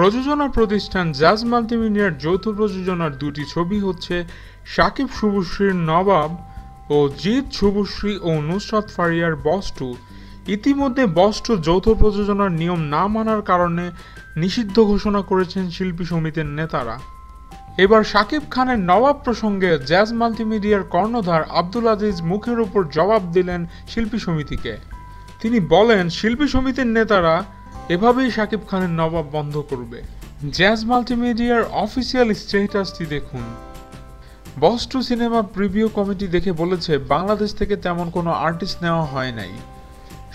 প্রযোজনা প্রতিষ্ঠান জাজ মাল্টিমিডিয়ার যৌথ প্রযোজনার দুটি ছবি হচ্ছে শাকিব শুভশ্রীর নবাব ও জিৎ শুভশ্রী ও নুসরাত ফারিয়ার বস টু। ইতিমধ্যে বস টু যৌথ প্রযোজনার নিয়ম না মানার কারণে নিষিদ্ধ ঘোষণা করেছেন শিল্পী সমিতির নেতারা। এবার শাকিব খানের নবাব প্রসঙ্গে জাজ মাল্টিমিডিয়ার কর্ণধার আব্দুল আজিজ মুখের উপর জবাব দিলেন শিল্পী সমিতিকে। তিনি বলেন, শিল্পী সমিতির নেতারা এভাবেই শাকিব খানের নবাব বন্ধ করবে। জাজ মাল্টিমিডিয়ার অফিসিয়াল স্ট্যাটাসটি দেখুন। বস টু সিনেমা প্রিভিউ কমিটি দেখে বলেছে, বাংলাদেশ থেকে তেমন কোনো আর্টিস্ট নেওয়া হয় নাই,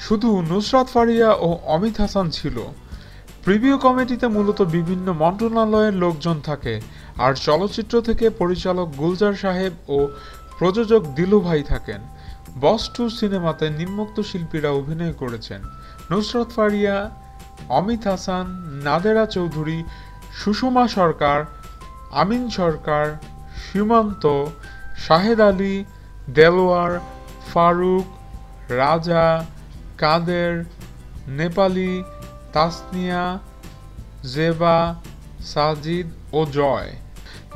শুধু নুসরাত ফারিয়া ও অমিত হাসান ছিল। প্রিভিউ কমিটিতে মূলত বিভিন্ন মন্ত্রণালয়ের লোকজন থাকে, আর চলচ্চিত্র থেকে পরিচালক গুলজার সাহেব ও প্রযোজক দিলু ভাই থাকেন। বস টু সিনেমাতে নিম্নোক্ত শিল্পীরা অভিনয় করেছেন: নুসরাত ফারিয়া, অমিত হাসান, নাদেরা চৌধুরী, সুষমা সরকার, আমিন সরকার, সীমান্ত, শাহেদ আলী, দেলোয়ার, ফারুক, রাজা, কাদের, নেপালি, তাসনিয়া, জেবা, সাজিদ ও জয়।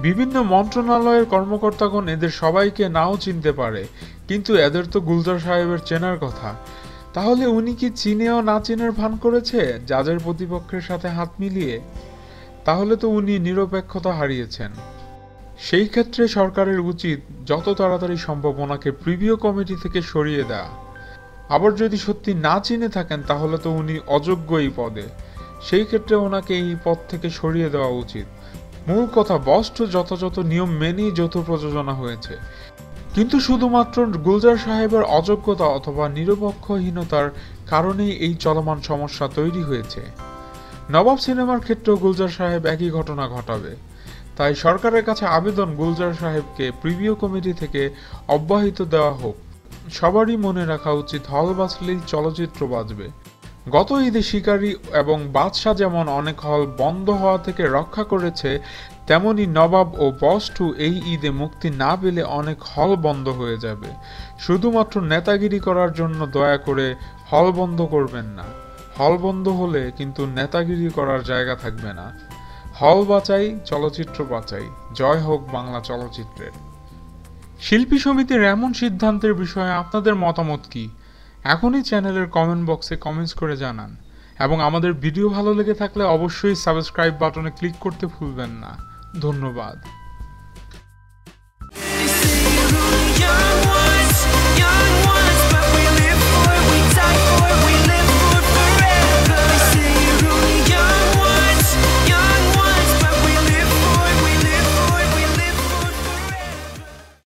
বিভিন্ন মন্ত্রণালয়ের কর্মকর্তাগণ এদের সবাইকে নাও চিনতে পারে, কিন্তু এদের তো গুলজার সাহেবের চেনার কথা। তাহলে উনি কি চিনেও না চিনের ভান করেছে জাজের প্রতিপক্ষের সাথে হাত মিলিয়ে? তাহলে তো উনি নিরপেক্ষতা হারিয়েছেন। সেই ক্ষেত্রে সরকারের উচিত যত তাড়াতাড়ি সম্ভব ওনাকে প্রিভিউ কমিটি থেকে সরিয়ে দেওয়া। আবার যদি সত্যি না চিনে থাকেন তাহলে তো উনি অযোগ্য এই পদে, সেই ক্ষেত্রে ওনাকে এই পদ থেকে সরিয়ে দেওয়া উচিত। মূল কথা, বস টু যথাযথ নিয়ম মেনেই যৌথ প্রযোজনা হয়েছে, কিন্তু শুধুমাত্র গুলজার সাহেবের অযোগ্যতা অথবা নিরপেক্ষহীনতার কারণেই এই চলমান সমস্যা তৈরি হয়েছে। নবাব সিনেমার ক্ষেত্রেও গুলজার সাহেব একই ঘটনা ঘটাবে। তাই সরকারের কাছে আবেদন, গুলজার সাহেবকে প্রিভিউ কমিটি থেকে অব্যাহতি দেওয়া হোক। সবারই মনে রাখা উচিত, হল বাঁচলেই চলচ্চিত্র বাঁচবে। গত ঈদে শিকারী এবং বাদশা যেমন অনেক হল বন্ধ হওয়া থেকে রক্ষা করেছে, তেমনি নবাব ও বস টু এই ঈদে মুক্তি না পেলে অনেক হল বন্ধ হয়ে যাবে। শুধুমাত্র নেতাগিরি করার জন্য দয়া করে হল বন্ধ করবেন না। হল বন্ধ হলে কিন্তু নেতাগিরি করার জায়গা থাকবে না। হল বাঁচাই, চলচ্চিত্র বাঁচাই। জয় হোক বাংলা চলচ্চিত্রের। শিল্পী সমিতির এমন সিদ্ধান্তের বিষয়ে আপনাদের মতামত কি? এখনই চ্যানেলের কমেন্ট বক্সে কমেন্টস করে জানান, এবং আমাদের ভিডিও ভালো লেগে থাকলে অবশ্যই সাবস্ক্রাইব বাটনে ক্লিক করতে ভুলবেন না। ধন্যবাদ।